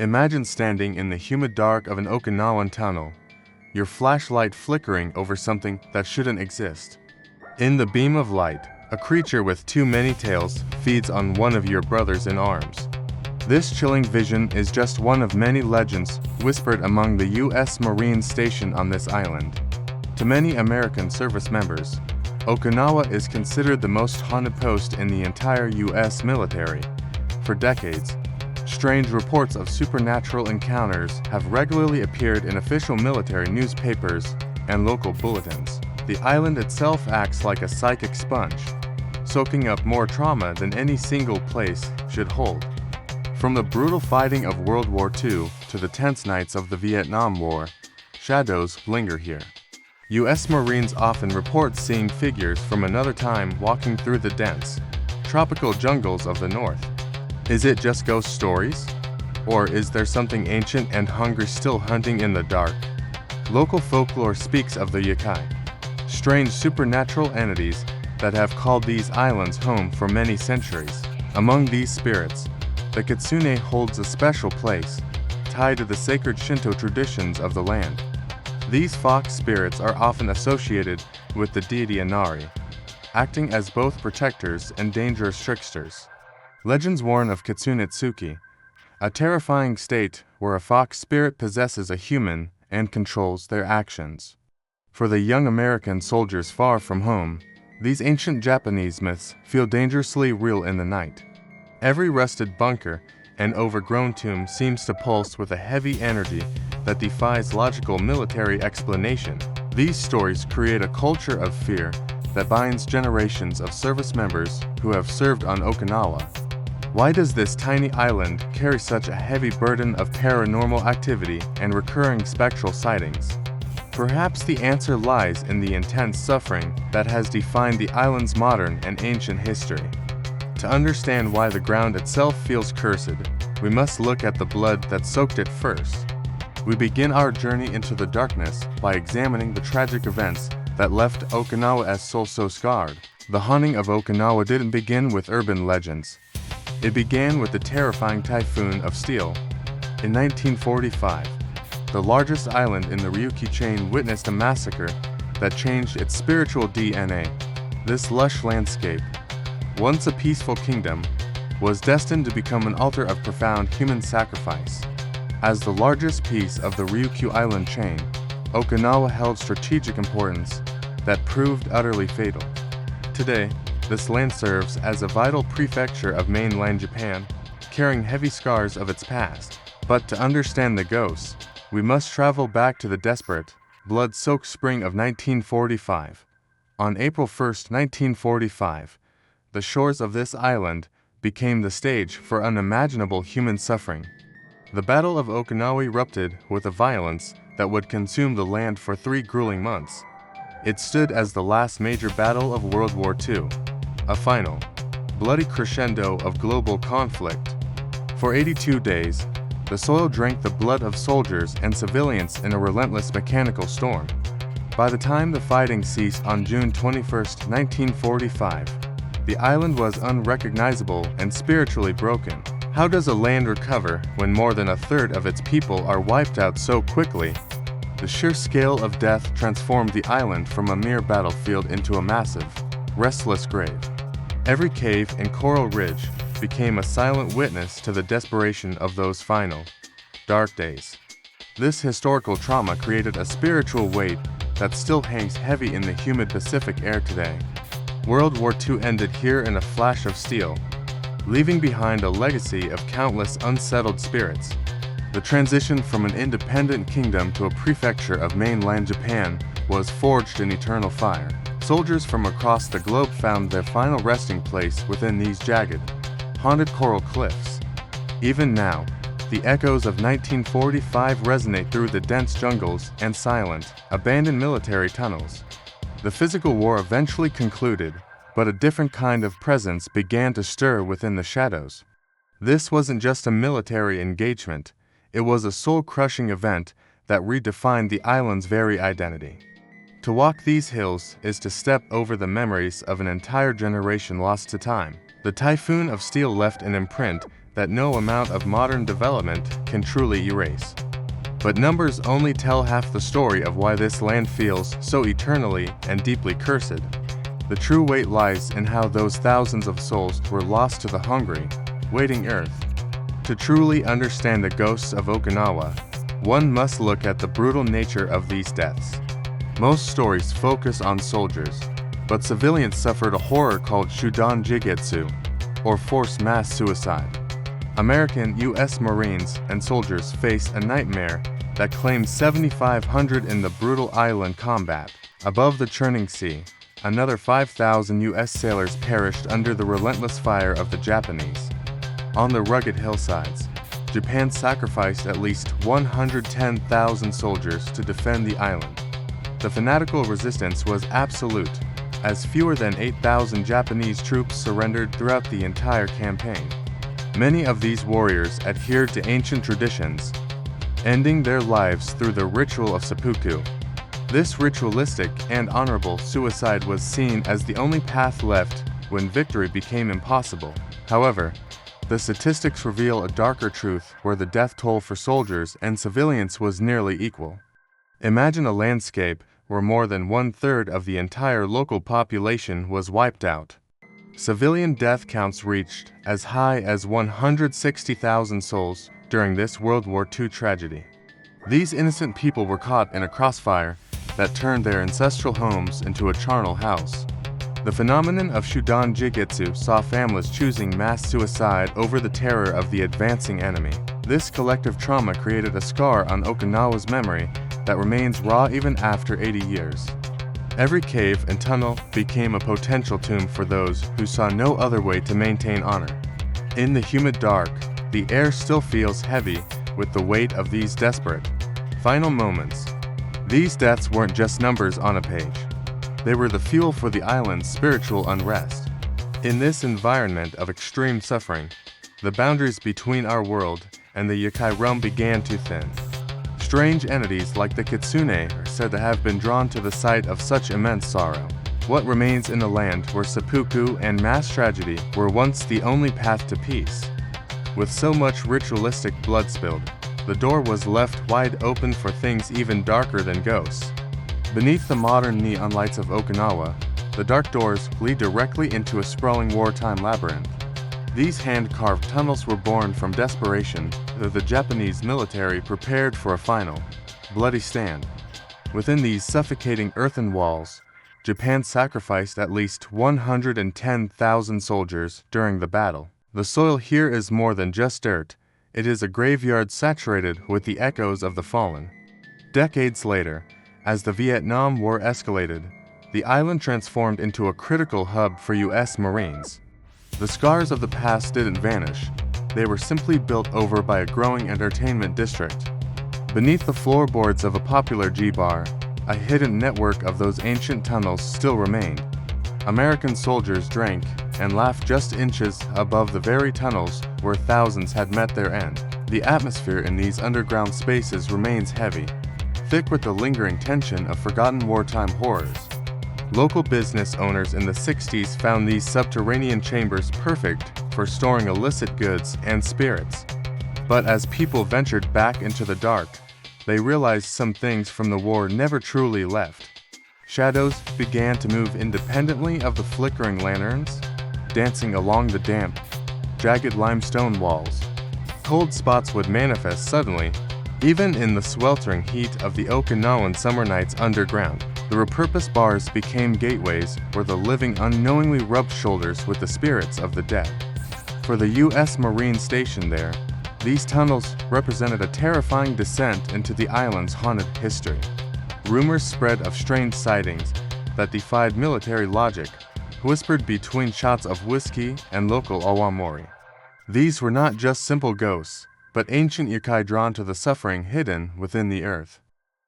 Imagine standing in the humid dark of an Okinawan tunnel, your flashlight flickering over something that shouldn't exist. In the beam of light, a creature with too many tails feeds on one of your brothers in arms. This chilling vision is just one of many legends whispered among the U.S. Marines stationed on this island. To many American service members, Okinawa is considered the most haunted post in the entire U.S. military. For decades, strange reports of supernatural encounters have regularly appeared in official military newspapers and local bulletins. The island itself acts like a psychic sponge, soaking up more trauma than any single place should hold. From the brutal fighting of World War II to the tense nights of the Vietnam War, shadows linger here. U.S. Marines often report seeing figures from another time walking through the dense, tropical jungles of the north. Is it just ghost stories? Or is there something ancient and hungry still hunting in the dark? Local folklore speaks of the WWII, strange supernatural entities that have called these islands home for many centuries. Among these spirits, the Kitsune holds a special place, tied to the sacred Shinto traditions of the land. These fox spirits are often associated with the deity Inari, acting as both protectors and dangerous tricksters. Legends warn of Kitsune Tsuki, a terrifying state where a fox spirit possesses a human and controls their actions. For the young American soldiers far from home, these ancient Japanese myths feel dangerously real in the night. Every rusted bunker and overgrown tomb seems to pulse with a heavy energy that defies logical military explanation. These stories create a culture of fear that binds generations of service members who have served on Okinawa. Why does this tiny island carry such a heavy burden of paranormal activity and recurring spectral sightings? Perhaps the answer lies in the intense suffering that has defined the island's modern and ancient history. To understand why the ground itself feels cursed, we must look at the blood that soaked it first. We begin our journey into the darkness by examining the tragic events that left Okinawa's soul so scarred. The haunting of Okinawa didn't begin with urban legends. It began with the terrifying Typhoon of Steel. In 1945, the largest island in the Ryukyu chain witnessed a massacre that changed its spiritual DNA. This lush landscape, once a peaceful kingdom, was destined to become an altar of profound human sacrifice. As the largest piece of the Ryukyu island chain, Okinawa held strategic importance that proved utterly fatal. Today, this land serves as a vital prefecture of mainland Japan, carrying heavy scars of its past. But to understand the ghosts, we must travel back to the desperate, blood-soaked spring of 1945. On April 1, 1945, the shores of this island became the stage for unimaginable human suffering. The Battle of Okinawa erupted with a violence that would consume the land for 3 grueling months. It stood as the last major battle of World War II, a final, bloody crescendo of global conflict. For 82 days, the soil drank the blood of soldiers and civilians in a relentless mechanical storm. By the time the fighting ceased on June 21, 1945, the island was unrecognizable and spiritually broken. How does a land recover when more than a third of its people are wiped out so quickly? The sheer scale of death transformed the island from a mere battlefield into a massive, restless grave. Every cave and coral ridge became a silent witness to the desperation of those final, dark days. This historical trauma created a spiritual weight that still hangs heavy in the humid Pacific air today. World War II ended here in a flash of steel, leaving behind a legacy of countless unsettled spirits. The transition from an independent kingdom to a prefecture of mainland Japan was forged in eternal fire. Soldiers from across the globe found their final resting place within these jagged, haunted coral cliffs. Even now, the echoes of 1945 resonate through the dense jungles and silent, abandoned military tunnels. The physical war eventually concluded, but a different kind of presence began to stir within the shadows. This wasn't just a military engagement, it was a soul-crushing event that redefined the island's very identity. To walk these hills is to step over the memories of an entire generation lost to time. The Typhoon of Steel left an imprint that no amount of modern development can truly erase. But numbers only tell half the story of why this land feels so eternally and deeply cursed. The true weight lies in how those thousands of souls were lost to the hungry, waiting earth. To truly understand the ghosts of Okinawa, one must look at the brutal nature of these deaths. Most stories focus on soldiers, but civilians suffered a horror called Shudan Jigetsu, or forced mass suicide. American U.S. Marines and soldiers faced a nightmare that claimed 7,500 in the brutal island combat. Above the churning sea, another 5,000 U.S. sailors perished under the relentless fire of the Japanese. On the rugged hillsides, Japan sacrificed at least 110,000 soldiers to defend the island. The fanatical resistance was absolute, as fewer than 8,000 Japanese troops surrendered throughout the entire campaign. Many of these warriors adhered to ancient traditions, ending their lives through the ritual of seppuku. This ritualistic and honorable suicide was seen as the only path left when victory became impossible. However, the statistics reveal a darker truth where the death toll for soldiers and civilians was nearly equal. Imagine a landscape where more than one-third of the entire local population was wiped out. Civilian death counts reached as high as 160,000 souls during this World War II tragedy. These innocent people were caught in a crossfire that turned their ancestral homes into a charnel house. The phenomenon of Shudan Jigetsu saw families choosing mass suicide over the terror of the advancing enemy. This collective trauma created a scar on Okinawa's memory that remains raw even after 80 years. Every cave and tunnel became a potential tomb for those who saw no other way to maintain honor. In the humid dark, the air still feels heavy with the weight of these desperate, final moments. These deaths weren't just numbers on a page. They were the fuel for the island's spiritual unrest. In this environment of extreme suffering, the boundaries between our world and the yokai realm began to thin. Strange entities like the Kitsune are said to have been drawn to the site of such immense sorrow. What remains in a land where seppuku and mass tragedy were once the only path to peace? With so much ritualistic blood spilled, the door was left wide open for things even darker than ghosts. Beneath the modern neon lights of Okinawa, the dark doors lead directly into a sprawling wartime labyrinth. These hand-carved tunnels were born from desperation that the Japanese military prepared for a final, bloody stand. Within these suffocating earthen walls, Japan sacrificed at least 110,000 soldiers during the battle. The soil here is more than just dirt, it is a graveyard saturated with the echoes of the fallen. Decades later, as the Vietnam War escalated, the island transformed into a critical hub for U.S. Marines. The scars of the past didn't vanish, they were simply built over by a growing entertainment district. Beneath the floorboards of a popular G-bar, a hidden network of those ancient tunnels still remained. American soldiers drank and laughed just inches above the very tunnels where thousands had met their end. The atmosphere in these underground spaces remains heavy, thick with the lingering tension of forgotten wartime horrors. Local business owners in the 60s found these subterranean chambers perfect for storing illicit goods and spirits. But as people ventured back into the dark, they realized some things from the war never truly left. Shadows began to move independently of the flickering lanterns, dancing along the damp, jagged limestone walls. Cold spots would manifest suddenly, even in the sweltering heat of the Okinawan summer nights underground. The repurposed bars became gateways where the living unknowingly rubbed shoulders with the spirits of the dead. For the U.S. Marine stationed there, these tunnels represented a terrifying descent into the island's haunted history. Rumors spread of strange sightings that defied military logic, whispered between shots of whiskey and local awamori. These were not just simple ghosts, but ancient yokai drawn to the suffering hidden within the earth.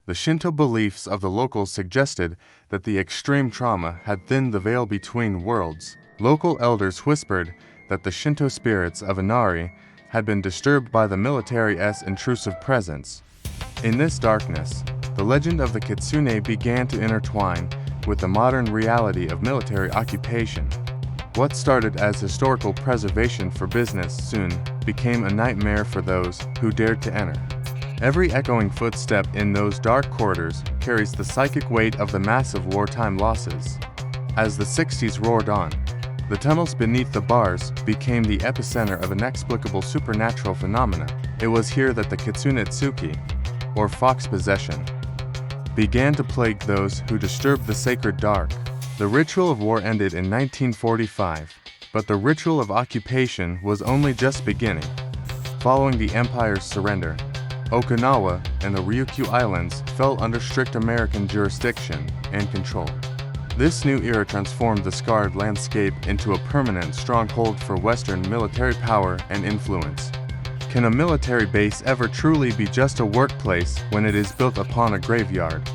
The Shinto beliefs of the locals suggested that the extreme trauma had thinned the veil between worlds. Local elders whispered that the Shinto spirits of Inari had been disturbed by the military's intrusive presence. In this darkness, the legend of the Kitsune began to intertwine with the modern reality of military occupation. What started as historical preservation for business soon became a nightmare for those who dared to enter. Every echoing footstep in those dark corridors carries the psychic weight of the massive wartime losses. As the 60s roared on, the tunnels beneath the bars became the epicenter of inexplicable supernatural phenomena. It was here that the Kitsune, or fox possession, began to plague those who disturbed the sacred dark. The ritual of war ended in 1945, but the ritual of occupation was only just beginning. Following the empire's surrender, Okinawa and the Ryukyu Islands fell under strict American jurisdiction and control. This new era transformed the scarred landscape into a permanent stronghold for Western military power and influence. Can a military base ever truly be just a workplace when it is built upon a graveyard?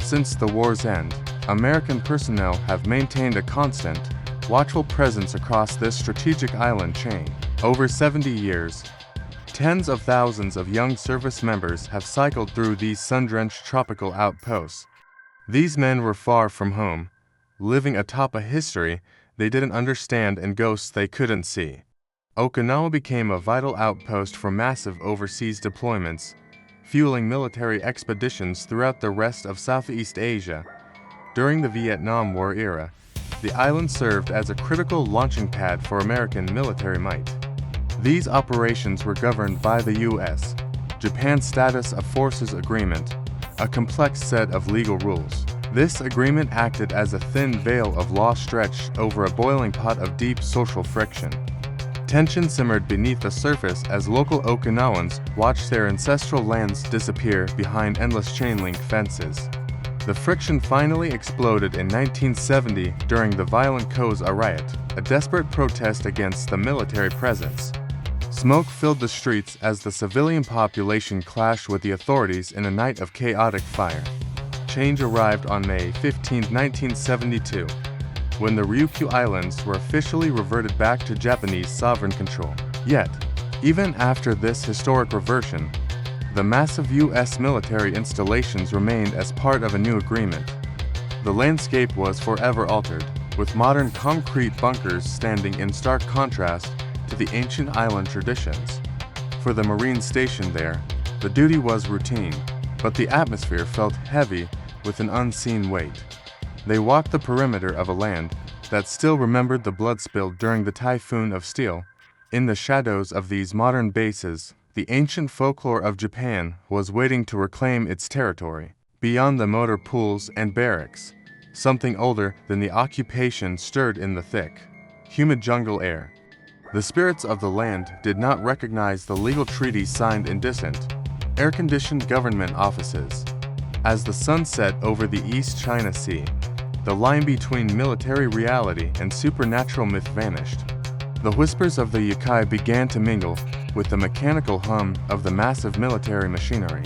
Since the war's end, American personnel have maintained a constant, watchful presence across this strategic island chain. Over 70 years, tens of thousands of young service members have cycled through these sun-drenched tropical outposts. These men were far from home, living atop a history they didn't understand and ghosts they couldn't see. Okinawa became a vital outpost for massive overseas deployments, fueling military expeditions throughout the rest of Southeast Asia. During the Vietnam War era, the island served as a critical launching pad for American military might. These operations were governed by the U.S. Japan Status of Forces Agreement, a complex set of legal rules. This agreement acted as a thin veil of law stretched over a boiling pot of deep social friction. Tension simmered beneath the surface as local Okinawans watched their ancestral lands disappear behind endless chain-link fences. The friction finally exploded in 1970 during the violent Koza riot, a desperate protest against the military presence. Smoke filled the streets as the civilian population clashed with the authorities in a night of chaotic fire. Change arrived on May 15, 1972, when the Ryukyu Islands were officially reverted back to Japanese sovereign control. Yet, even after this historic reversion, the massive U.S. military installations remained as part of a new agreement. The landscape was forever altered, with modern concrete bunkers standing in stark contrast to the ancient island traditions. For the Marines stationed there, the duty was routine, but the atmosphere felt heavy with an unseen weight. They walked the perimeter of a land that still remembered the blood spilled during the Typhoon of Steel. In the shadows of these modern bases, the ancient folklore of Japan was waiting to reclaim its territory. Beyond the motor pools and barracks, something older than the occupation stirred in the thick, humid jungle air. The spirits of the land did not recognize the legal treaties signed in distant, air-conditioned government offices. As the sun set over the East China Sea, the line between military reality and supernatural myth vanished. The whispers of the yokai began to mingle with the mechanical hum of the massive military machinery.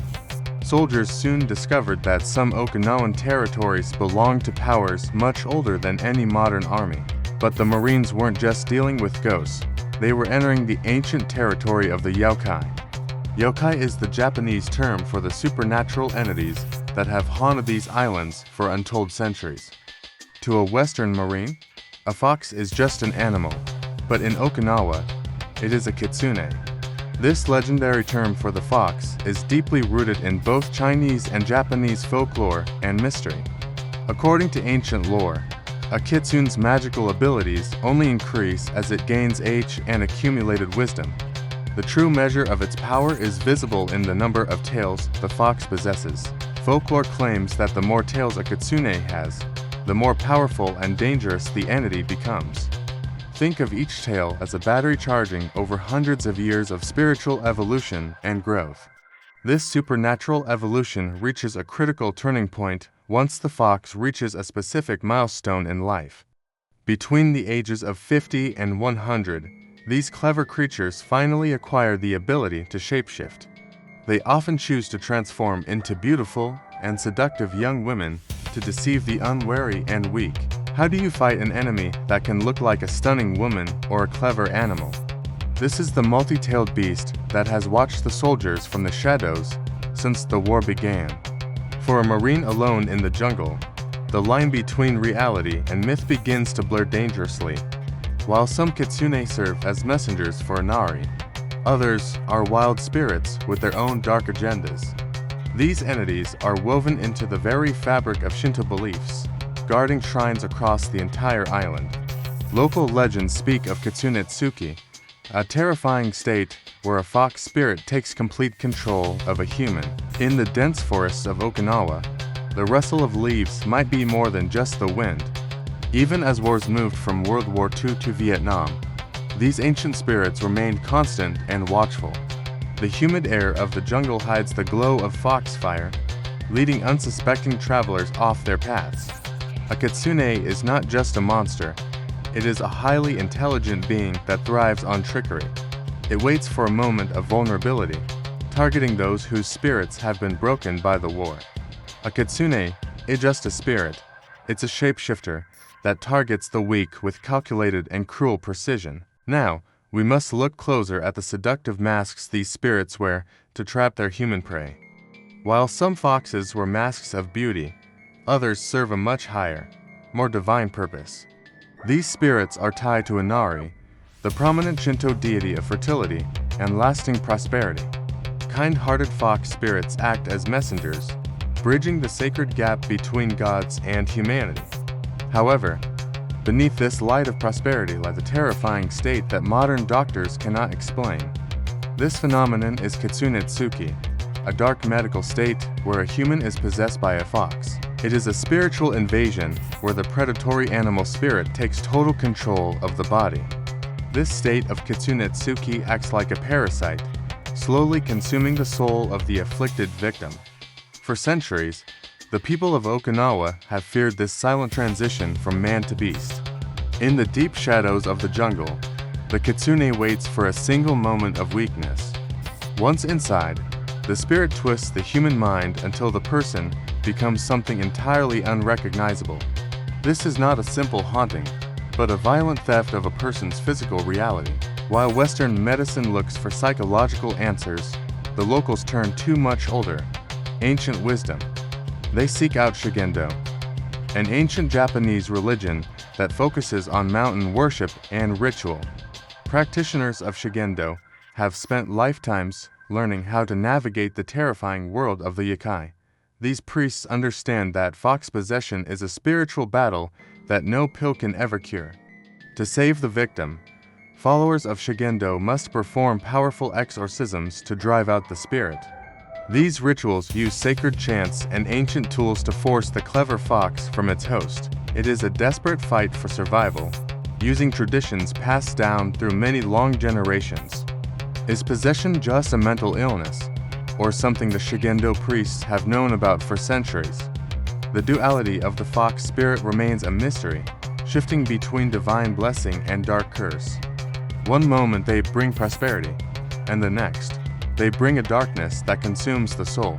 Soldiers soon discovered that some Okinawan territories belonged to powers much older than any modern army. But the Marines weren't just dealing with ghosts, they were entering the ancient territory of the yokai. Yokai is the Japanese term for the supernatural entities that have haunted these islands for untold centuries. To a Western Marine, a fox is just an animal, but in Okinawa, it is a kitsune. This legendary term for the fox is deeply rooted in both Chinese and Japanese folklore and mystery. According to ancient lore, a kitsune's magical abilities only increase as it gains age and accumulated wisdom. The true measure of its power is visible in the number of tails the fox possesses. Folklore claims that the more tails a kitsune has, the more powerful and dangerous the entity becomes. Think of each tail as a battery charging over hundreds of years of spiritual evolution and growth. This supernatural evolution reaches a critical turning point once the fox reaches a specific milestone in life. Between the ages of 50 and 100, these clever creatures finally acquire the ability to shapeshift. They often choose to transform into beautiful and seductive young women to deceive the unwary and weak. How do you fight an enemy that can look like a stunning woman or a clever animal? This is the multi-tailed beast that has watched the soldiers from the shadows since the war began. For a Marine alone in the jungle, the line between reality and myth begins to blur dangerously. While some Kitsune serve as messengers for Inari, others are wild spirits with their own dark agendas. These entities are woven into the very fabric of Shinto beliefs, guarding shrines across the entire island. Local legends speak of Kitsunetsuki, a terrifying state where a fox spirit takes complete control of a human. In the dense forests of Okinawa, the rustle of leaves might be more than just the wind. Even as wars moved from World War II to Vietnam, these ancient spirits remained constant and watchful. The humid air of the jungle hides the glow of foxfire, leading unsuspecting travelers off their paths. A kitsune is not just a monster, it is a highly intelligent being that thrives on trickery. It waits for a moment of vulnerability, targeting those whose spirits have been broken by the war. A kitsune is just a spirit, it's a shapeshifter that targets the weak with calculated and cruel precision. Now, we must look closer at the seductive masks these spirits wear to trap their human prey. While some foxes wear masks of beauty, others serve a much higher, more divine purpose. These spirits are tied to Inari, the prominent Shinto deity of fertility and lasting prosperity. Kind-hearted fox spirits act as messengers, bridging the sacred gap between gods and humanity. However, beneath this light of prosperity lies a terrifying state that modern doctors cannot explain. This phenomenon is Kitsunetsuki, a dark medical state where a human is possessed by a fox. It is a spiritual invasion where the predatory animal spirit takes total control of the body. This state of Kitsunetsuki acts like a parasite, slowly consuming the soul of the afflicted victim. For centuries, the people of Okinawa have feared this silent transition from man to beast. In the deep shadows of the jungle, the kitsune waits for a single moment of weakness. Once inside, the spirit twists the human mind until the person becomes something entirely unrecognizable. This is not a simple haunting, but a violent theft of a person's physical reality. While Western medicine looks for psychological answers, the locals turn to much older, ancient wisdom. They seek out Shugendo, an ancient Japanese religion that focuses on mountain worship and ritual. Practitioners of Shugendo have spent lifetimes learning how to navigate the terrifying world of the yokai. These priests understand that fox possession is a spiritual battle that no pill can ever cure. To save the victim, followers of Shugendo must perform powerful exorcisms to drive out the spirit. These rituals use sacred chants and ancient tools to force the clever fox from its host. It is a desperate fight for survival, using traditions passed down through many long generations. Is possession just a mental illness, or something the Shugendo priests have known about for centuries? The duality of the fox spirit remains a mystery, shifting between divine blessing and dark curse. One moment they bring prosperity, and the next, they bring a darkness that consumes the soul.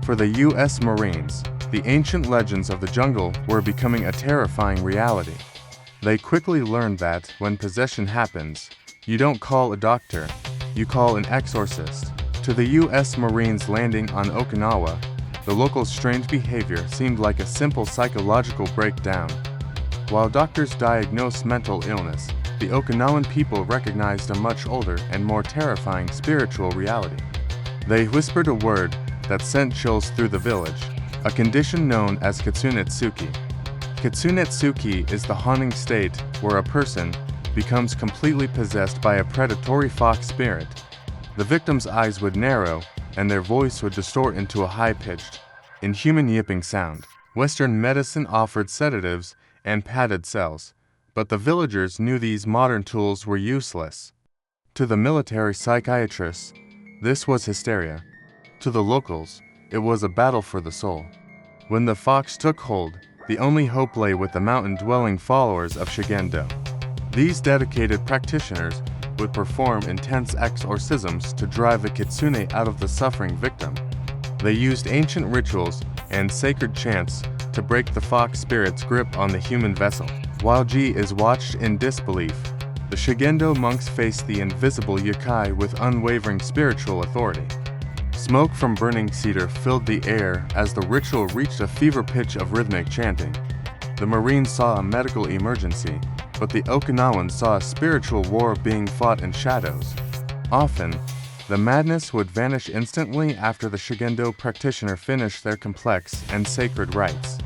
For the U.S. Marines, the ancient legends of the jungle were becoming a terrifying reality. They quickly learned that when possession happens, you don't call a doctor, you call an exorcist. To the U.S. Marines landing on Okinawa, the locals' strange behavior seemed like a simple psychological breakdown. While doctors diagnosed mental illness, the Okinawan people recognized a much older and more terrifying spiritual reality. They whispered a word that sent chills through the village, a condition known as Kitsunetsuki. Kitsunetsuki is the haunting state where a person becomes completely possessed by a predatory fox spirit. The victim's eyes would narrow, and their voice would distort into a high-pitched, inhuman yipping sound. Western medicine offered sedatives and padded cells, but the villagers knew these modern tools were useless. To the military psychiatrists, this was hysteria. To the locals, it was a battle for the soul. When the fox took hold, the only hope lay with the mountain-dwelling followers of Shugendo. These dedicated practitioners would perform intense exorcisms to drive the kitsune out of the suffering victim. They used ancient rituals and sacred chants to break the fox spirit's grip on the human vessel. While Ji is watched in disbelief, the Shugendo monks face the invisible yokai with unwavering spiritual authority. Smoke from burning cedar filled the air as the ritual reached a fever pitch of rhythmic chanting. The Marines saw a medical emergency, but the Okinawans saw a spiritual war being fought in shadows. Often, the madness would vanish instantly after the Shugendo practitioner finished their complex and sacred rites.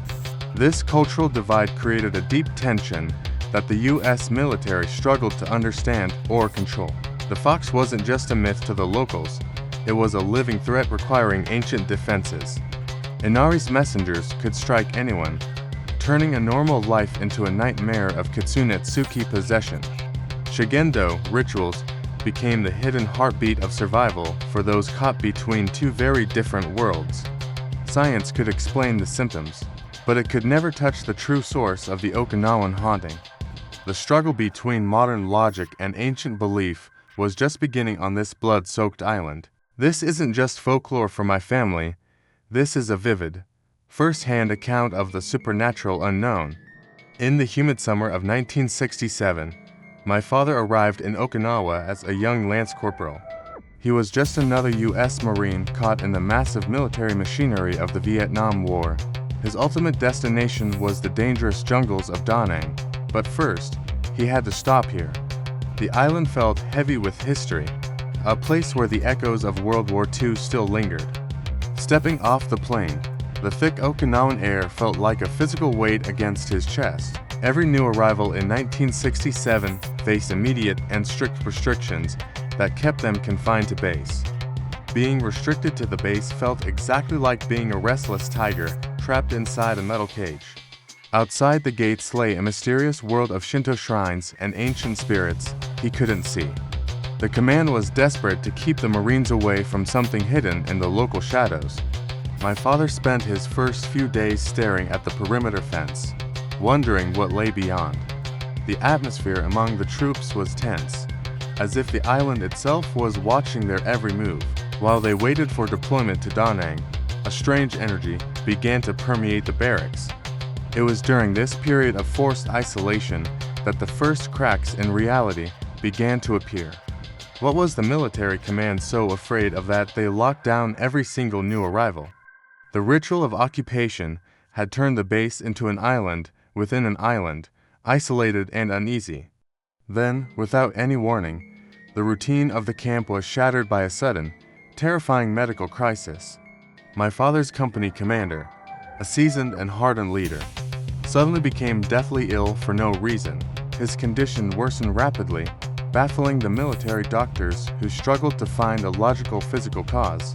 This cultural divide created a deep tension that the U.S. military struggled to understand or control. The fox wasn't just a myth to the locals, it was a living threat requiring ancient defenses. Inari's messengers could strike anyone, turning a normal life into a nightmare of Kitsune Tsuki possession. Shugendo rituals became the hidden heartbeat of survival for those caught between two very different worlds. Science could explain the symptoms, but it could never touch the true source of the Okinawan haunting. The struggle between modern logic and ancient belief was just beginning on this blood-soaked island. This isn't just folklore for my family, this is a vivid, first-hand account of the supernatural unknown. In the humid summer of 1967, my father arrived in Okinawa as a young lance corporal. He was just another U.S. Marine caught in the massive military machinery of the Vietnam War. His ultimate destination was the dangerous jungles of Da Nang, but first, he had to stop here. The island felt heavy with history, a place where the echoes of World War II still lingered. Stepping off the plane, the thick Okinawan air felt like a physical weight against his chest. Every new arrival in 1967 faced immediate and strict restrictions that kept them confined to base. Being restricted to the base felt exactly like being a restless tiger trapped inside a metal cage. Outside the gates lay a mysterious world of Shinto shrines and ancient spirits he couldn't see. The command was desperate to keep the Marines away from something hidden in the local shadows. My father spent his first few days staring at the perimeter fence, wondering what lay beyond. The atmosphere among the troops was tense, as if the island itself was watching their every move. While they waited for deployment to Da Nang, a strange energy began to permeate the barracks. It was during this period of forced isolation that the first cracks in reality began to appear. What was the military command so afraid of that they locked down every single new arrival? The ritual of occupation had turned the base into an island within an island, isolated and uneasy. Then, without any warning, the routine of the camp was shattered by a sudden, terrifying medical crisis. My father's company commander, a seasoned and hardened leader, suddenly became deathly ill for no reason. His condition worsened rapidly, baffling the military doctors who struggled to find a logical physical cause.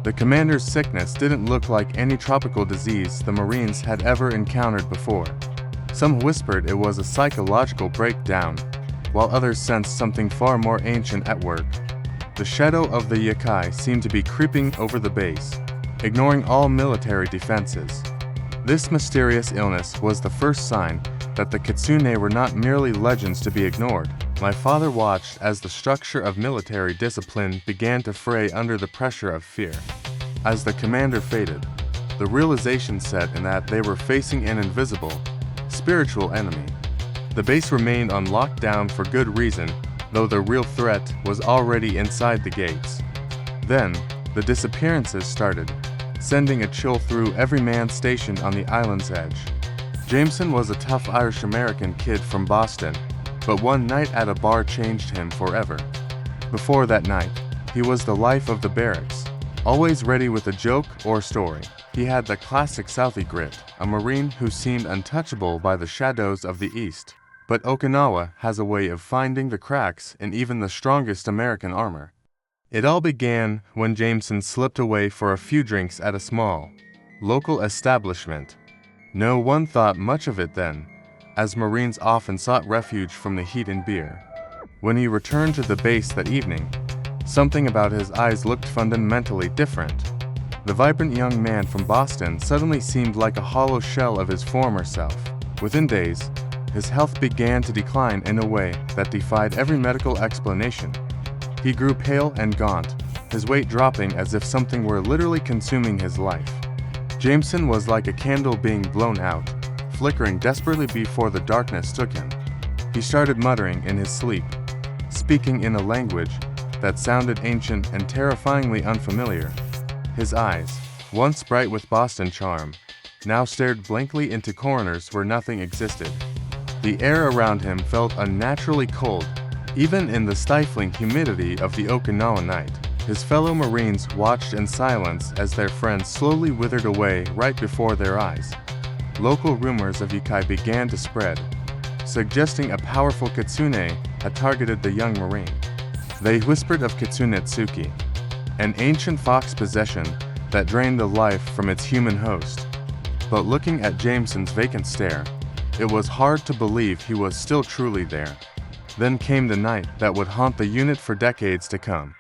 The commander's sickness didn't look like any tropical disease the Marines had ever encountered before. Some whispered it was a psychological breakdown, while others sensed something far more ancient at work. The shadow of the Yakai seemed to be creeping over the base, ignoring all military defenses. This mysterious illness was the first sign that the Kitsune were not merely legends to be ignored. My father watched as the structure of military discipline began to fray under the pressure of fear. As the commander faded, the realization set in that they were facing an invisible, spiritual enemy. The base remained on lockdown for good reason, though the real threat was already inside the gates. Then, the disappearances started, sending a chill through every man stationed on the island's edge. Jameson was a tough Irish-American kid from Boston, but one night at a bar changed him forever. Before that night, he was the life of the barracks, always ready with a joke or story. He had the classic Southie grit, a Marine who seemed untouchable by the shadows of the East. But Okinawa has a way of finding the cracks in even the strongest American armor. It all began when Jameson slipped away for a few drinks at a small, local establishment. No one thought much of it then, as Marines often sought refuge from the heat and beer. When he returned to the base that evening, something about his eyes looked fundamentally different. The vibrant young man from Boston suddenly seemed like a hollow shell of his former self. Within days, his health began to decline in a way that defied every medical explanation. He grew pale and gaunt, his weight dropping as if something were literally consuming his life. Jameson was like a candle being blown out, flickering desperately before the darkness took him. He started muttering in his sleep, speaking in a language that sounded ancient and terrifyingly unfamiliar. His eyes, once bright with Boston charm, now stared blankly into corners where nothing existed. The air around him felt unnaturally cold, even in the stifling humidity of the Okinawa night. His fellow Marines watched in silence as their friends slowly withered away right before their eyes. Local rumors of Yukai began to spread, suggesting a powerful Kitsune had targeted the young Marine. They whispered of Kitsunetsuki, an ancient fox possession that drained the life from its human host. But looking at Jameson's vacant stare, it was hard to believe he was still truly there. Then came the night that would haunt the unit for decades to come.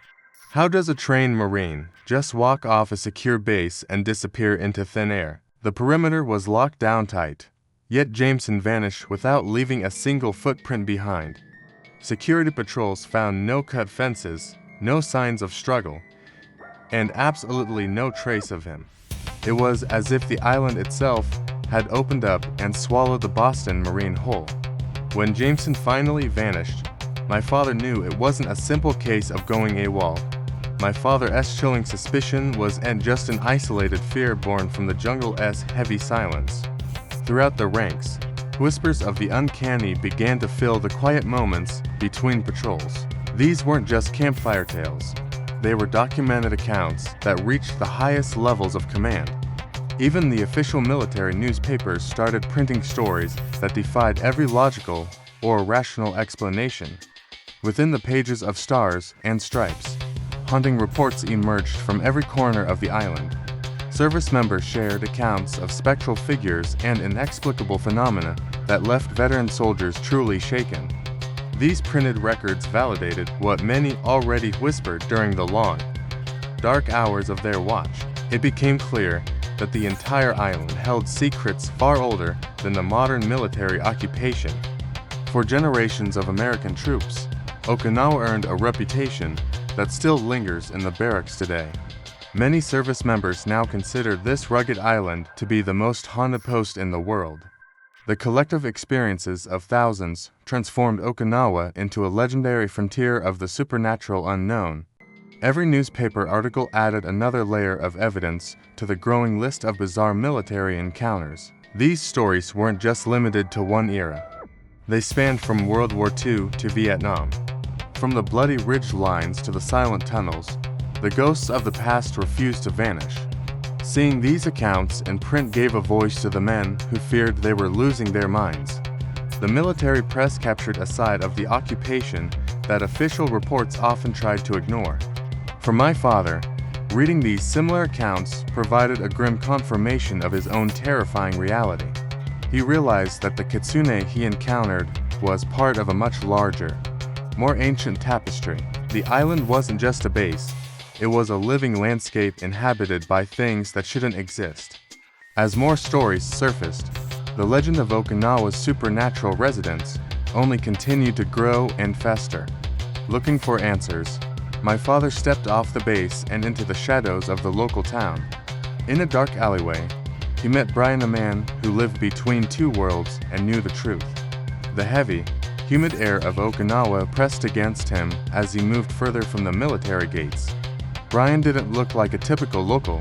How does a trained Marine just walk off a secure base and disappear into thin air? The perimeter was locked down tight, yet Jameson vanished without leaving a single footprint behind. Security patrols found no cut fences, no signs of struggle, and absolutely no trace of him. It was as if the island itself had opened up and swallowed the Boston Marine whole. When Jameson finally vanished, my father knew it wasn't a simple case of going AWOL. My father's chilling suspicion wasn't just an isolated fear born from the jungle's heavy silence. Throughout the ranks, whispers of the uncanny began to fill the quiet moments between patrols. These weren't just campfire tales. They were documented accounts that reached the highest levels of command. Even the official military newspapers started printing stories that defied every logical or rational explanation. Within the pages of Stars and Stripes, haunting reports emerged from every corner of the island. Service members shared accounts of spectral figures and inexplicable phenomena that left veteran soldiers truly shaken. These printed records validated what many already whispered during the long, dark hours of their watch. It became clear that the entire island held secrets far older than the modern military occupation. For generations of American troops, Okinawa earned a reputation that still lingers in the barracks today. Many service members now consider this rugged island to be the most haunted post in the world. The collective experiences of thousands transformed Okinawa into a legendary frontier of the supernatural unknown. Every newspaper article added another layer of evidence to the growing list of bizarre military encounters. These stories weren't just limited to one era. They spanned from World War II to Vietnam. From the bloody ridge lines to the silent tunnels, the ghosts of the past refused to vanish. Seeing these accounts in print gave a voice to the men who feared they were losing their minds. The military press captured a side of the occupation that official reports often tried to ignore. For my father, reading these similar accounts provided a grim confirmation of his own terrifying reality. He realized that the Kitsune he encountered was part of a much larger, more ancient tapestry. The island wasn't just a base, it was a living landscape inhabited by things that shouldn't exist. As more stories surfaced, the legend of Okinawa's supernatural residents only continued to grow and fester. Looking for answers, my father stepped off the base and into the shadows of the local town. In a dark alleyway, he met Brian, a man who lived between two worlds and knew the truth. The heavy, humid air of Okinawa pressed against him as he moved further from the military gates. Brian didn't look like a typical local.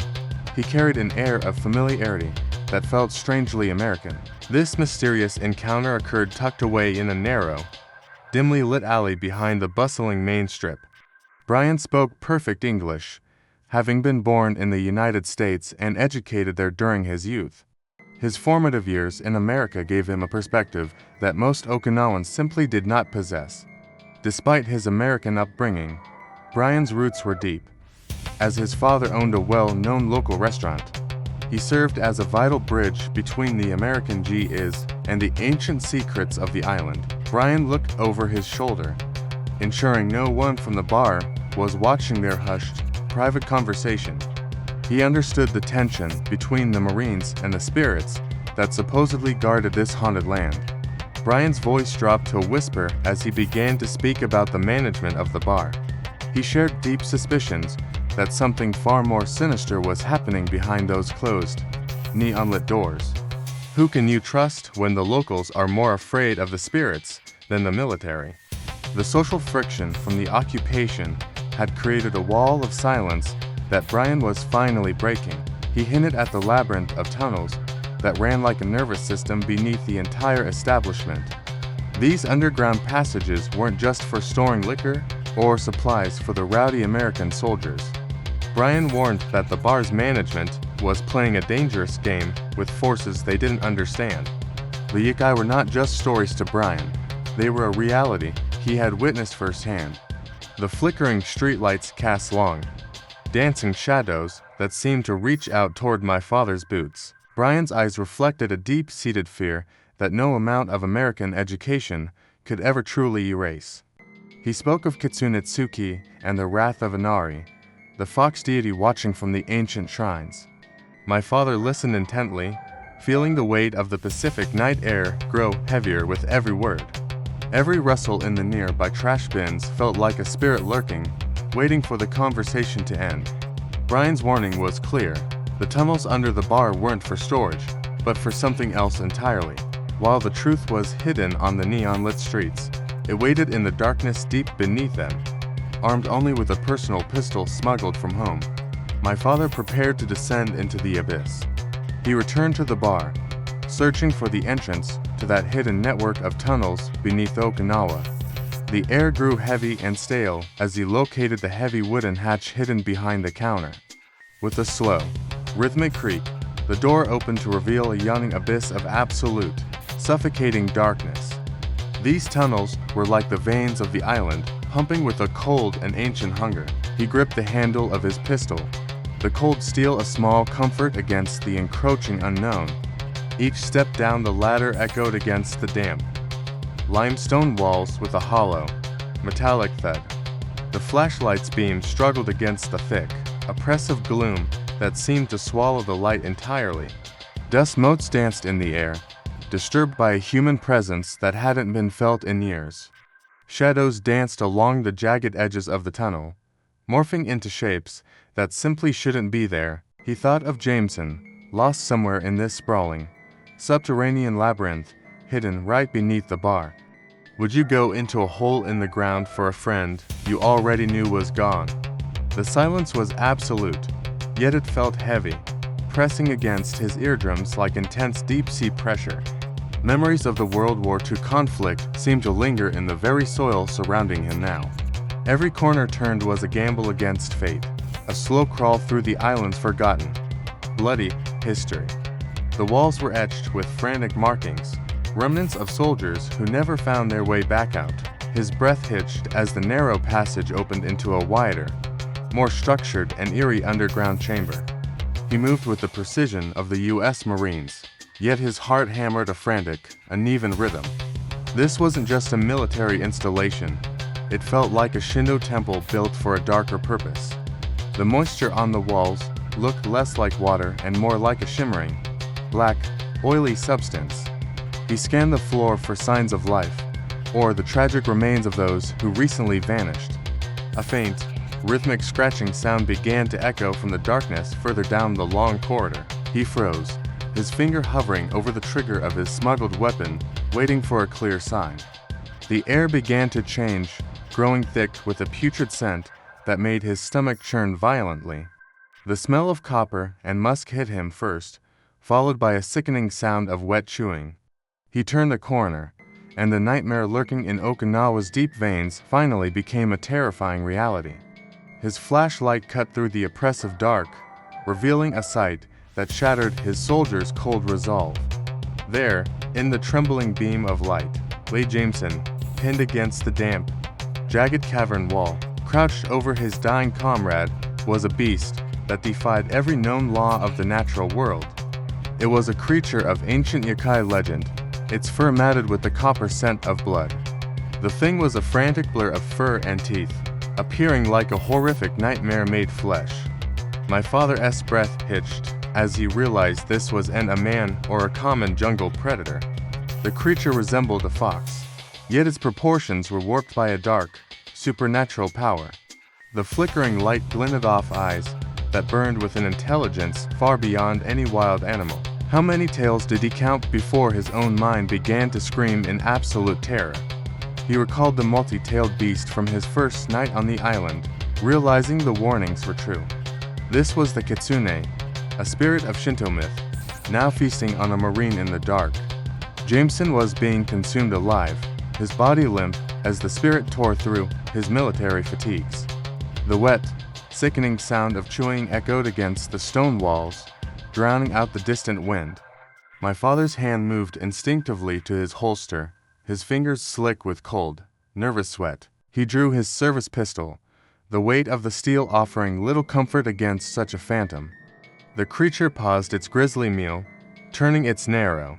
He carried an air of familiarity that felt strangely American. This mysterious encounter occurred tucked away in a narrow, dimly lit alley behind the bustling main strip. Brian spoke perfect English, having been born in the United States and educated there during his youth. His formative years in America gave him a perspective that most Okinawans simply did not possess. Despite his American upbringing, Brian's roots were deep. As his father owned a well-known local restaurant, he served as a vital bridge between the American GIs and the ancient secrets of the island. Brian looked over his shoulder, ensuring no one from the bar was watching their hushed, private conversation. He understood the tension between the Marines and the spirits that supposedly guarded this haunted land. Brian's voice dropped to a whisper as he began to speak about the management of the bar. He shared deep suspicions that something far more sinister was happening behind those closed, neon-lit doors. Who can you trust when the locals are more afraid of the spirits than the military? The social friction from the occupation had created a wall of silence that Brian was finally breaking. He hinted at the labyrinth of tunnels that ran like a nervous system beneath the entire establishment. These underground passages weren't just for storing liquor or supplies for the rowdy American soldiers. Brian warned that the bar's management was playing a dangerous game with forces they didn't understand. The WWII were not just stories to Brian, they were a reality he had witnessed firsthand. The flickering streetlights cast long, dancing shadows that seemed to reach out toward my father's boots. Brian's eyes reflected a deep-seated fear that no amount of American education could ever truly erase. He spoke of Kitsune and the wrath of Inari, the fox deity watching from the ancient shrines. My father listened intently, feeling the weight of the Pacific night air grow heavier with every word. Every rustle in the nearby trash bins felt like a spirit lurking, waiting for the conversation to end. Brian's warning was clear. The tunnels under the bar weren't for storage, but for something else entirely. While the truth was hidden on the neon-lit streets, it waited in the darkness deep beneath them. Armed only with a personal pistol smuggled from home, my father prepared to descend into the abyss. He returned to the bar, searching for the entrance to that hidden network of tunnels beneath Okinawa. The air grew heavy and stale as he located the heavy wooden hatch hidden behind the counter. With a slow, rhythmic creak, the door opened to reveal a yawning abyss of absolute, suffocating darkness. These tunnels were like the veins of the island, pumping with a cold and ancient hunger. He gripped the handle of his pistol, the cold steel a small comfort against the encroaching unknown. Each step down the ladder echoed against the damp limestone walls with a hollow, metallic thud. The flashlight's beam struggled against the thick, oppressive gloom that seemed to swallow the light entirely. Dust motes danced in the air, disturbed by a human presence that hadn't been felt in years. Shadows danced along the jagged edges of the tunnel, morphing into shapes that simply shouldn't be there. He thought of Jameson, lost somewhere in this sprawling, subterranean labyrinth, hidden right beneath the bar. Would you go into a hole in the ground for a friend you already knew was gone? The silence was absolute, yet it felt heavy, pressing against his eardrums like intense deep-sea pressure. Memories of the World War II conflict seemed to linger in the very soil surrounding him now. Every corner turned was a gamble against fate, a slow crawl through the island's forgotten, bloody history. The walls were etched with frantic markings, remnants of soldiers who never found their way back out. His breath hitched as the narrow passage opened into a wider, more structured and eerie underground chamber. He moved with the precision of the U.S. Marines, yet his heart hammered a frantic, uneven rhythm. This wasn't just a military installation. It felt like a Shinto temple built for a darker purpose. The moisture on the walls looked less like water and more like a shimmering, black, oily substance. He scanned the floor for signs of life, or the tragic remains of those who recently vanished. A faint, rhythmic scratching sound began to echo from the darkness further down the long corridor. He froze, his finger hovering over the trigger of his smuggled weapon, waiting for a clear sign. The air began to change, growing thick with a putrid scent that made his stomach churn violently. The smell of copper and musk hit him first, followed by a sickening sound of wet chewing. He turned the corner, and the nightmare lurking in Okinawa's deep veins finally became a terrifying reality. His flashlight cut through the oppressive dark, revealing a sight that shattered his soldier's cold resolve. There, in the trembling beam of light, lay Jameson, pinned against the damp, jagged cavern wall. Crouched over his dying comrade was a beast that defied every known law of the natural world. It was a creature of ancient yokai legend, its fur matted with the copper scent of blood. The thing was a frantic blur of fur and teeth, appearing like a horrific nightmare made flesh. My father's breath hitched as he realized this wasn't a man or a common jungle predator. The creature resembled a fox, yet its proportions were warped by a dark, supernatural power. The flickering light glinted off eyes that burned with an intelligence far beyond any wild animal. How many tales did he count before his own mind began to scream in absolute terror? He recalled the multi-tailed beast from his first night on the island, realizing the warnings were true. This was the Kitsune, a spirit of Shinto myth, now feasting on a marine in the dark. Jameson was being consumed alive, his body limp as the spirit tore through his military fatigues. The wet, sickening sound of chewing echoed against the stone walls, drowning out the distant wind. My father's hand moved instinctively to his holster, his fingers slick with cold, nervous sweat. He drew his service pistol, the weight of the steel offering little comfort against such a phantom. The creature paused its grisly meal, turning its narrow,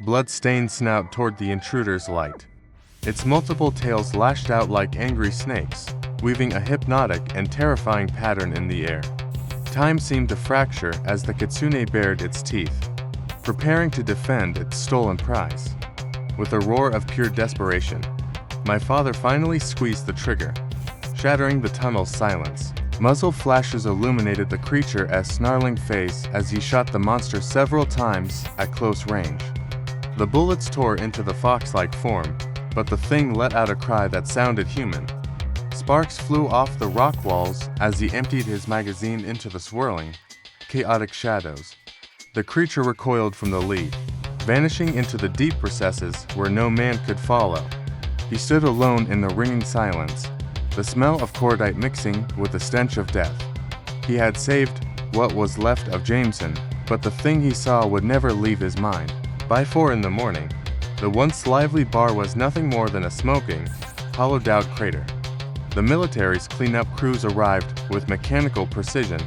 blood-stained snout toward the intruder's light. Its multiple tails lashed out like angry snakes, weaving a hypnotic and terrifying pattern in the air. Time seemed to fracture as the Kitsune bared its teeth, preparing to defend its stolen prize. With a roar of pure desperation, my father finally squeezed the trigger, shattering the tunnel's silence. Muzzle flashes illuminated the creature's snarling face as he shot the monster several times at close range. The bullets tore into the fox-like form, but the thing let out a cry that sounded human. Sparks flew off the rock walls as he emptied his magazine into the swirling, chaotic shadows. The creature recoiled from the lead, vanishing into the deep recesses where no man could follow. He stood alone in the ringing silence, the smell of cordite mixing with the stench of death. He had saved what was left of Jameson, but the thing he saw would never leave his mind. By 4 in the morning, the once lively bar was nothing more than a smoking, hollowed-out crater. The military's cleanup crews arrived with mechanical precision,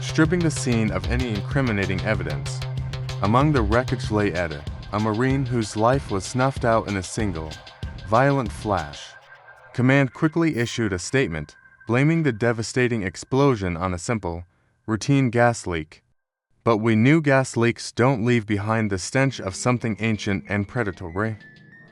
stripping the scene of any incriminating evidence. Among the wreckage lay Eda, a Marine whose life was snuffed out in a single, violent flash. Command quickly issued a statement, blaming the devastating explosion on a simple, routine gas leak. But we knew gas leaks don't leave behind the stench of something ancient and predatory.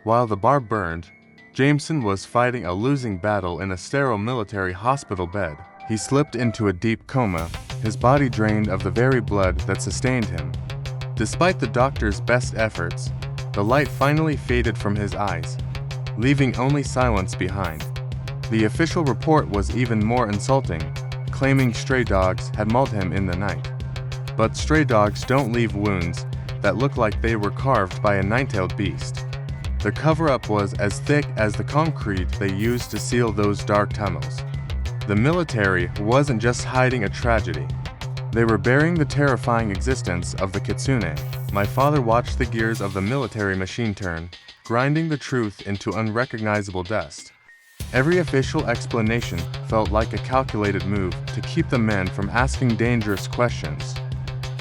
While the bar burned, Jameson was fighting a losing battle in a sterile military hospital bed. He slipped into a deep coma, his body drained of the very blood that sustained him. Despite the doctor's best efforts, the light finally faded from his eyes, leaving only silence behind. The official report was even more insulting, claiming stray dogs had mauled him in the night. But stray dogs don't leave wounds that look like they were carved by a nine-tailed beast. The cover-up was as thick as the concrete they used to seal those dark tunnels. The military wasn't just hiding a tragedy. They were burying the terrifying existence of the Kitsune. My father watched the gears of the military machine turn, grinding the truth into unrecognizable dust. Every official explanation felt like a calculated move to keep the men from asking dangerous questions.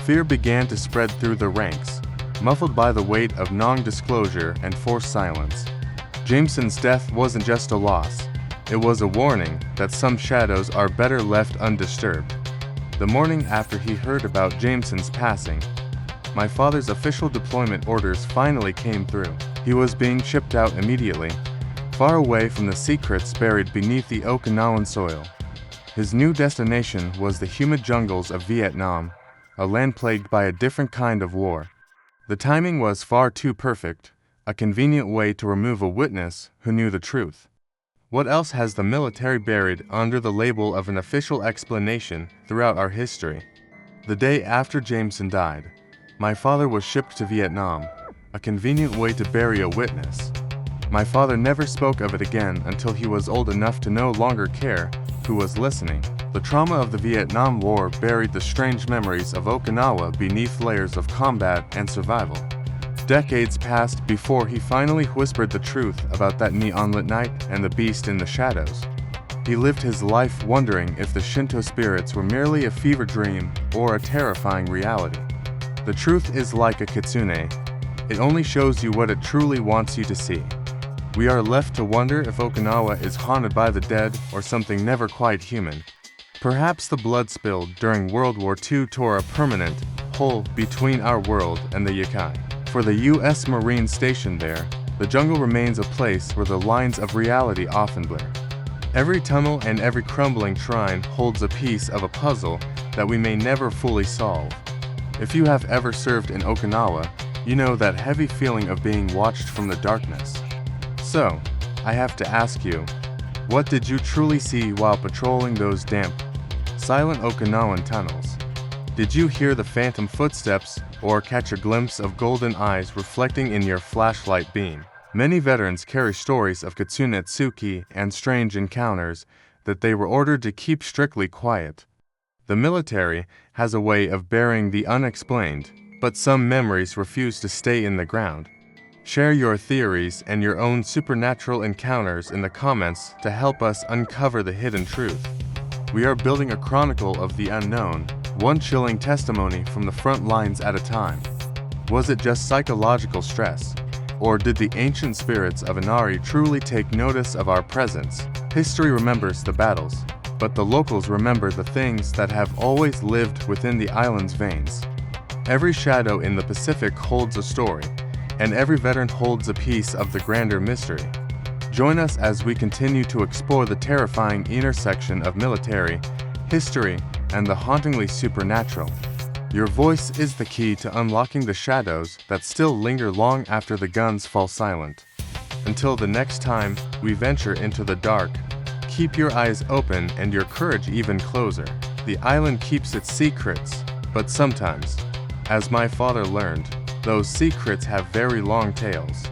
Fear began to spread through the ranks, muffled by the weight of non-disclosure and forced silence. Jameson's death wasn't just a loss. It was a warning that some shadows are better left undisturbed. The morning after he heard about Jameson's passing, my father's official deployment orders finally came through. He was being shipped out immediately, far away from the secrets buried beneath the Okinawan soil. His new destination was the humid jungles of Vietnam, a land plagued by a different kind of war. The timing was far too perfect, a convenient way to remove a witness who knew the truth. What else has the military buried under the label of an official explanation throughout our history? The day after Jameson died, my father was shipped to Vietnam, a convenient way to bury a witness. My father never spoke of it again until he was old enough to no longer care who was listening. The trauma of the Vietnam War buried the strange memories of Okinawa beneath layers of combat and survival. Decades passed before he finally whispered the truth about that neon-lit night and the beast in the shadows. He lived his life wondering if the Shinto spirits were merely a fever dream or a terrifying reality. The truth is like a kitsune. It only shows you what it truly wants you to see. We are left to wonder if Okinawa is haunted by the dead or something never quite human. Perhaps the blood spilled during World War II tore a permanent hole between our world and the Yikai. For the U.S. Marines stationed there, the jungle remains a place where the lines of reality often blur. Every tunnel and every crumbling shrine holds a piece of a puzzle that we may never fully solve. If you have ever served in Okinawa, you know that heavy feeling of being watched from the darkness. So, I have to ask you, what did you truly see while patrolling those damp, silent Okinawan tunnels? Did you hear the phantom footsteps or catch a glimpse of golden eyes reflecting in your flashlight beam? Many veterans carry stories of Kitsune Tsuki and strange encounters that they were ordered to keep strictly quiet. The military has a way of burying the unexplained, but some memories refuse to stay in the ground. Share your theories and your own supernatural encounters in the comments to help us uncover the hidden truth. We are building a chronicle of the unknown, one chilling testimony from the front lines at a time. Was it just psychological stress? Or did the ancient spirits of Inari truly take notice of our presence? History remembers the battles, but the locals remember the things that have always lived within the island's veins. Every shadow in the Pacific holds a story, and every veteran holds a piece of the grander mystery. Join us as we continue to explore the terrifying intersection of military, history, and the hauntingly supernatural. Your voice is the key to unlocking the shadows that still linger long after the guns fall silent. Until the next time we venture into the dark, keep your eyes open and your courage even closer. The island keeps its secrets, but sometimes, as my father learned, those secrets have very long tails.